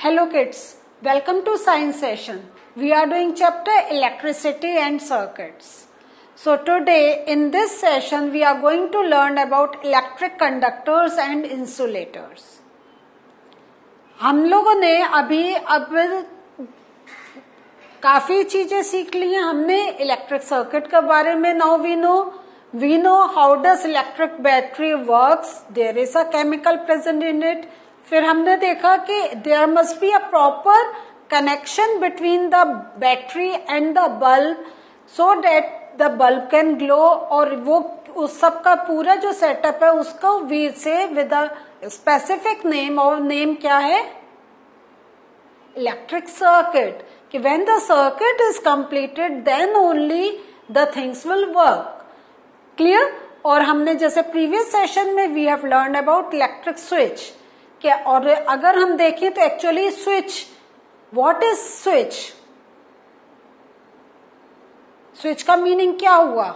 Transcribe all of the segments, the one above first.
Hello kids, welcome to science session. We are doing chapter electricity and circuits. So today in this session we are going to learn about electric conductors and insulators. हम लोगों ने अब काफी चीजें सीख ली हैं. हमने electric circuit के बारे में now we know how does electric battery works. There is a chemical present in it. फिर हमने देखा कि there must be a proper connection between the battery and the bulb so that the bulb can glow. और वो उस सब का पूरा जो सेटअप है उसको we say with a specific name. और नेम क्या है? Electric circuit. कि when the circuit is completed then only the things will work. Clear? और हमने जैसे प्रीवियस सेशन में we have learned about electric switch. क्या और अगर हम देखें तो actually switch, what is switch? Switch का मीनिंग क्या हुआ?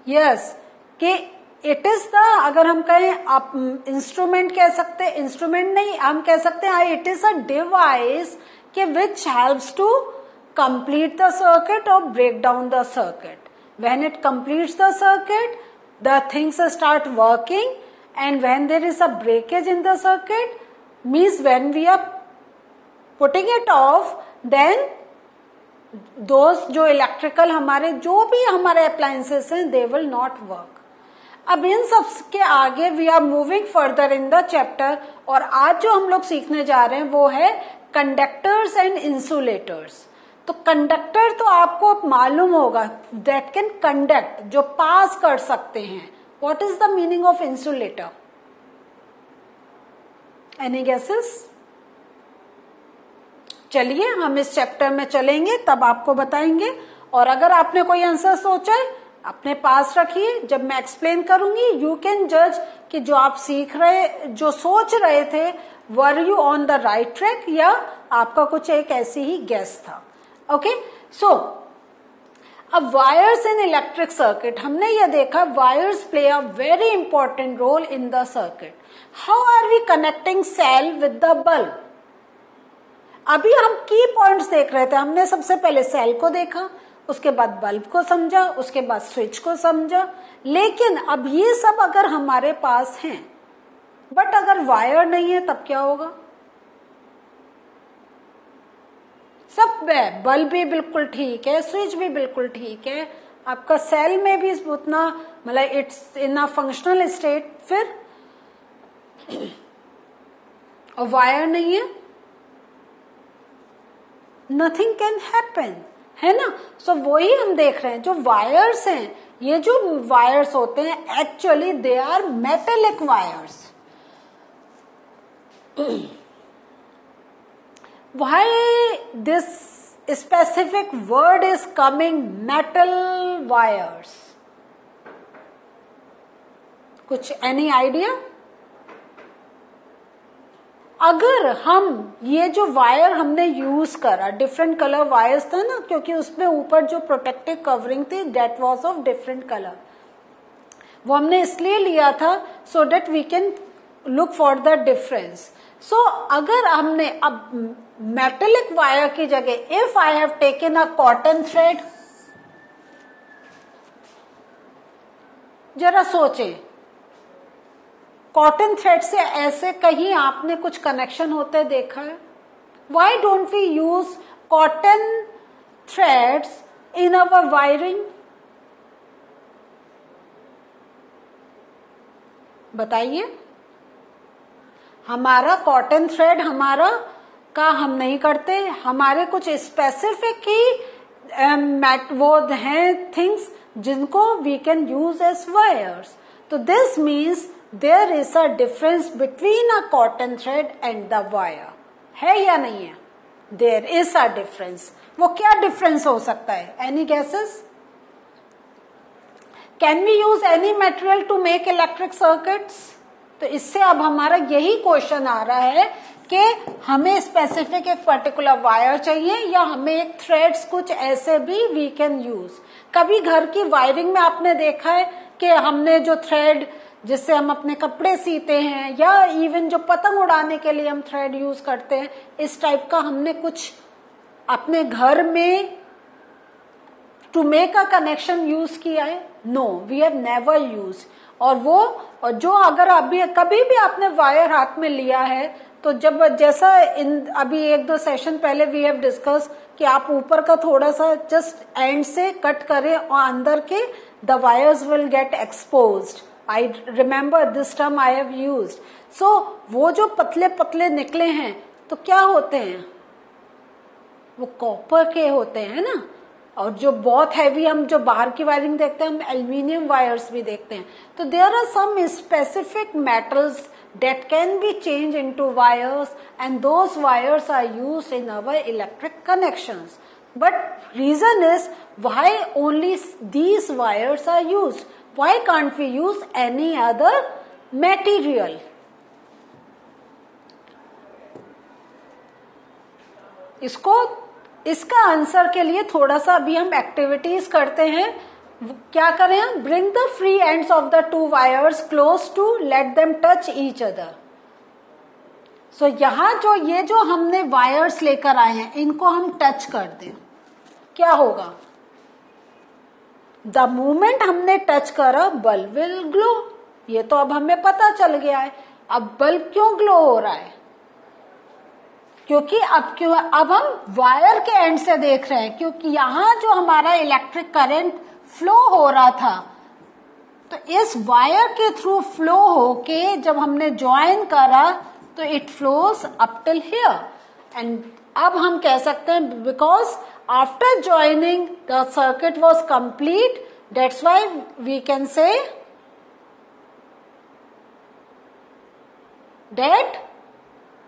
यस कि इट इज द, अगर हम कहें आप इंस्ट्रूमेंट कह सकते हैं, इंस्ट्रूमेंट नहीं हम कह सकते हैं इट इज अ डिवाइस के which helps to complete the circuit और break down the circuit. When it completes the circuit the things start working. And when there is a breakage in the circuit, means when we are putting it off, then those जो electrical हमारे जो भी हमारे appliances हैं they will not work. अब इन सब के आगे we are moving further in the chapter और आज जो हम लोग सीखने जा रहे हैं वो है कंडक्टर्स एंड इंसुलेटर्स. तो कंडक्टर तो आपको मालूम होगा, that can conduct, जो पास कर सकते हैं. What is the meaning of insulator? Any guesses? चलिए हम इस चैप्टर में चलेंगे तब आपको बताएंगे. और अगर आपने कोई आंसर सोचा है अपने पास रखिए, जब मैं एक्सप्लेन करूंगी यू कैन जज कि जो आप सीख रहे, जो सोच रहे थे, were you on the right track या आपका कुछ एक ऐसी ही गेस था. ओके सो अब वायर्स इन इलेक्ट्रिक सर्किट हमने ये देखा, wires play a very important role in the circuit. How are we connecting cell with the bulb? अभी हम की पॉइंट्स देख रहे थे. हमने सबसे पहले सेल को देखा, उसके बाद बल्ब को समझा, उसके बाद स्विच को समझा. लेकिन अब ये सब अगर हमारे पास हैं बट अगर वायर नहीं है तब क्या होगा? सब बल्ब भी बिल्कुल ठीक है, स्विच भी बिल्कुल ठीक है, आपका सेल में भी उतना मतलब it's in a functional state. फिर और वायर नहीं है, नथिंग कैन हैपन, है ना. सो वही हम देख रहे हैं. जो वायर्स हैं, ये जो वायर्स होते हैं actually they are metallic wires. Why this specific word is coming, metal wires? कुछ any idea? अगर हम ये जो वायर हमने यूज करा, डिफरेंट कलर वायर्स था ना, क्योंकि उसमें ऊपर जो प्रोटेक्टिव कवरिंग थी that was of different colour. वो हमने इसलिए लिया था so that we can look for the difference. So अगर हमने अब मेटेलिक वायर की जगह if I have taken a cotton thread, जरा सोचें, कॉटन थ्रेड से ऐसे कहीं आपने कुछ कनेक्शन होते देखा है? Why don't we use cotton threads in our wiring? बताइए. हमारा कॉटन थ्रेड हमारा का हम नहीं करते, हमारे कुछ स्पेसिफिक ही वो हैं थिंग्स जिनको we can use as wires. तो this means there is a difference between a cotton thread and the wire. है या नहीं है? There is a difference. वो क्या डिफरेंस हो सकता है? Any guesses? Can we use any material to make electric circuits? तो इससे अब हमारा यही क्वेश्चन आ रहा है कि हमें स्पेसिफिक एक पर्टिकुलर वायर चाहिए या हमें एक थ्रेड्स कुछ ऐसे भी वी कैन यूज. कभी घर की वायरिंग में आपने देखा है कि हमने जो थ्रेड जिससे हम अपने कपड़े सीते हैं, या इवन जो पतंग उड़ाने के लिए हम थ्रेड यूज करते हैं, इस टाइप का हमने कुछ अपने घर में to make a connection use किया है? No, we have never use. और जो अगर अभी कभी भी आपने वायर हाथ में लिया है, तो जब जैसा अभी 1-2 सेशन पहले वी हैव डिस्कस कि आप ऊपर का थोड़ा सा जस्ट एंड से कट करें और अंदर के the wires will get exposed. I remember this term I have used. So वो जो पतले पतले निकले हैं तो क्या होते हैं? वो कॉपर के होते हैं ना। और जो बहुत हैवी हम जो बाहर की वायरिंग देखते हैं, हम एल्यूमिनियम वायर्स भी देखते हैं। तो there are some specific metals that can be changed into wires, and those wires are used in our electric connections. But reason is why only these wires are used? Why can't we use any other material? इसका answer के लिए थोड़ा सा अभी हम activities करते हैं। क्या करें हम? Bring the free ends of the 2 wires close to let them touch each other. So यहां ये जो हमने वायर्स लेकर आए हैं, इनको हम टच कर दें, क्या होगा? द मोमेंट हमने टच करा, बल्ब विल ग्लो। ये तो अब हमें पता चल गया है। अब बल्ब क्यों ग्लो हो रहा है? क्योंकि अब हम वायर के एंड से देख रहे हैं, क्योंकि यहां जो हमारा इलेक्ट्रिक करंट फ्लो हो रहा था, तो इस वायर के थ्रू फ्लो होके जब हमने ज्वाइन करा तो it flows up till here. And अब हम कह सकते हैं because after joining the circuit was complete, that's why we can say that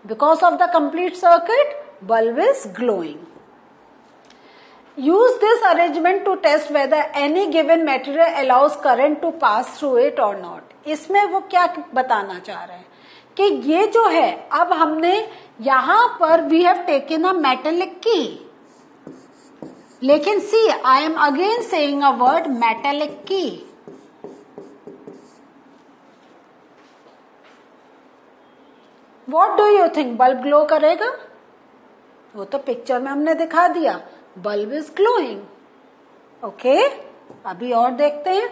because of the complete circuit, bulb is glowing. Use this arrangement to test whether any given material allows current to pass through it or not. इसमें वो क्या बताना चाह रहे हैं कि ये जो है, अब हमने यहां पर we have taken a metallic key, लेकिन see I am again saying a word metallic key. What do you think? Bulb glow करेगा? वो तो पिक्चर में हमने दिखा दिया, बल्ब इज ग्लोइंग। ओके, अभी और देखते हैं।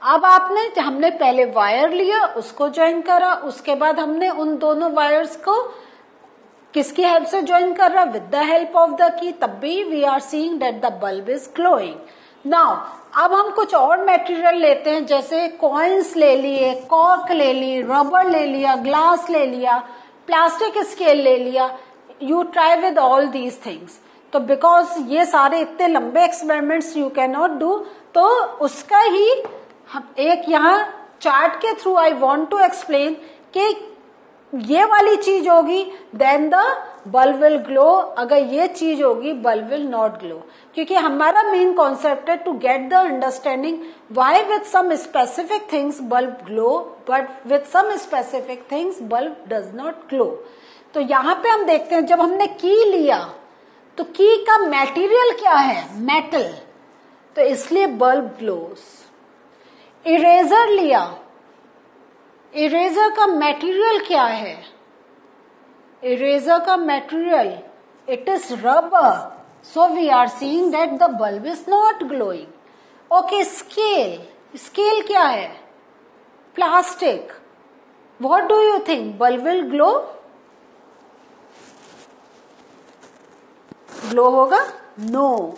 अब हमने पहले वायर लिया, उसको ज्वाइन करा, उसके बाद हमने उन दोनों वायर्स को किसकी हेल्प से ज्वाइन कर रहा? With the help of the key. तब भी we are seeing that the bulb is glowing. Now अब हम कुछ और मटेरियल लेते हैं, जैसे कॉइन्स ले लिए, कॉर्क ले ली, रबर ले लिया, ग्लास ले लिया, प्लास्टिक स्केल ले लिया। You try with all these things. तो बिकॉज ये सारे इतने लंबे experiments you can not do, तो उसका ही एक यहाँ चार्ट के through I want to explain कि ये वाली चीज होगी then the bulb will glow, अगर ये चीज होगी बल्ब विल नॉट ग्लो। क्योंकि हमारा मेन कॉन्सेप्ट है to get the understanding why with some specific things bulb glow but with some specific things bulb does not glow. तो यहाँ पे हम देखते हैं, जब हमने की लिया तो की का मटेरियल क्या है? मेटल, तो इसलिए बल्ब ग्लोस। इरेजर लिया, इरेजर का मटेरियल क्या है? इरेजर का material it is rubber, so we are seeing that the bulb is not glowing. Okay, scale, scale क्या है? Plastic. What do you think? Bulb will glow? Glow होगा? No,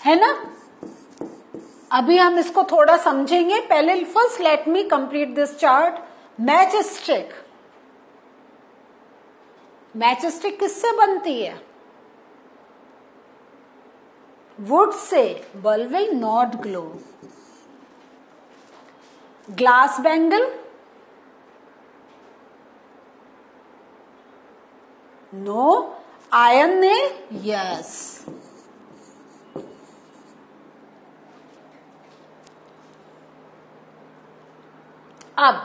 है ना? अभी हम इसको थोड़ा समझेंगे। पहले first let me complete this chart. Match stick, match stick किससे बनती है? वुड से, bulb will not glow. Glass bangle, no. Iron nail, yes. अब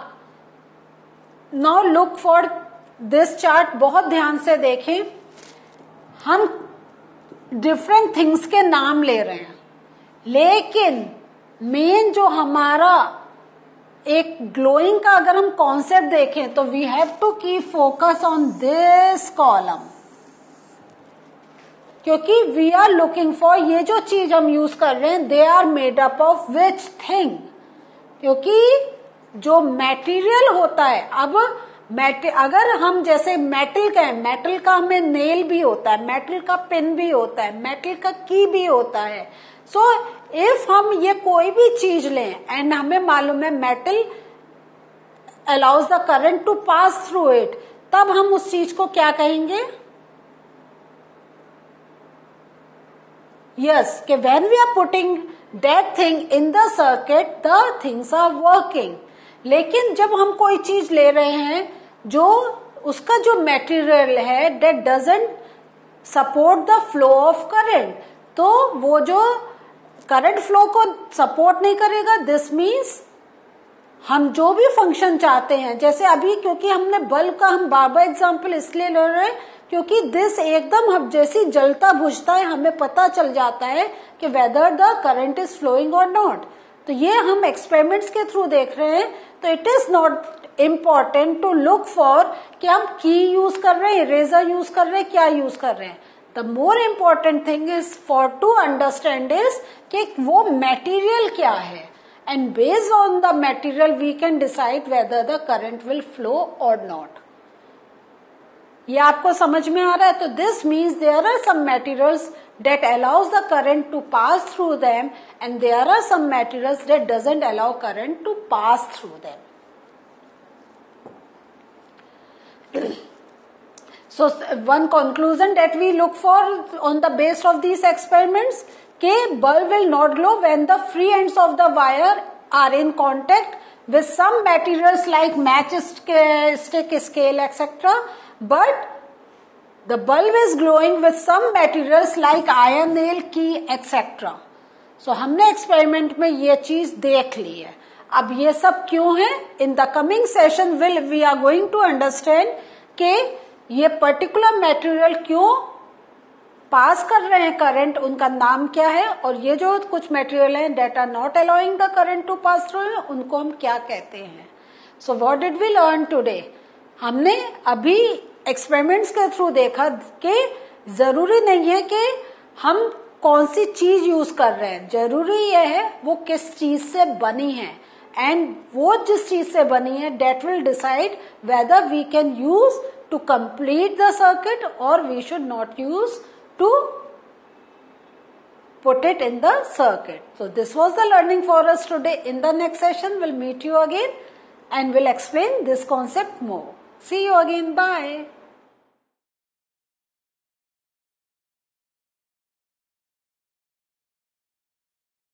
now look for this chart, बहुत ध्यान से देखें। हम डिफरेंट थिंग्स के नाम ले रहे हैं, लेकिन मेन जो हमारा एक ग्लोइंग का अगर हम कॉन्सेप्ट देखें तो we have to keep focus on this column, क्योंकि वी आर लुकिंग फॉर, ये जो चीज हम यूज कर रहे हैं, they are made up of which thing, क्योंकि जो मटेरियल होता है, अब अगर हम जैसे मेटल का है, मेटल का हमें नेल भी होता है, मेटल का पिन भी होता है, मेटल का की भी होता है। सो इफ हम ये कोई भी चीज लें एंड हमें मालूम है metal allows the current to pass through it, तब हम उस चीज को क्या कहेंगे? यस, कि when we are putting that thing in the circuit the things are working. लेकिन जब हम कोई चीज ले रहे हैं जो उसका जो मटेरियल है that doesn't support the flow of current, तो वो जो करंट फ्लो को सपोर्ट नहीं करेगा, दिस मीन्स हम जो भी फंक्शन चाहते हैं, जैसे अभी क्योंकि हमने बल्ब का हम बार बार एग्जाम्पल इसलिए ले रहे हैं क्योंकि दिस एकदम हम जैसी जलता बुझता है हमें पता चल जाता है कि whether the current is flowing और नॉट। तो ये हम एक्सपेरिमेंट्स के थ्रू देख रहे हैं। तो it is not important to look for कि हम की यूज कर रहे हैं, इरेजर यूज कर रहे हैं, क्या यूज कर रहे हैं। The more important thing is for to understand is कि वो मटेरियल क्या है, and based on the material we can decide whether the current will flow or not. ये आपको समझ में आ रहा है? तो this means there are some materials that allows the current to pass through them and there are some materials that doesn't allow current to pass through them. So one conclusion that we look for on the base of these experiments, कि bulb will not glow when the free ends of the wire are in contact with some materials like matchstick, scale, etc. But the bulb is glowing with some materials like iron nail, key, etc. So हमने experiment में ये चीज देख ली है। अब ये सब क्यों है? In the coming session we are going to understand कि ये पर्टिकुलर मटेरियल क्यों पास कर रहे हैं करंट, उनका नाम क्या है, और ये जो कुछ मटेरियल है that are not allowing the current to pass through, उनको हम क्या कहते हैं। So what did we learn today? हमने अभी एक्सपेरिमेंट्स के थ्रू देखा कि जरूरी नहीं है कि हम कौन सी चीज यूज कर रहे हैं, जरूरी यह है वो किस चीज से बनी है, एंड वो जिस चीज से बनी है that will decide whether we can use to complete the circuit or we should not use to put it in the circuit. So this was the learning for us today. In the next session we'll meet you again and we'll explain this concept more. See you again. Bye.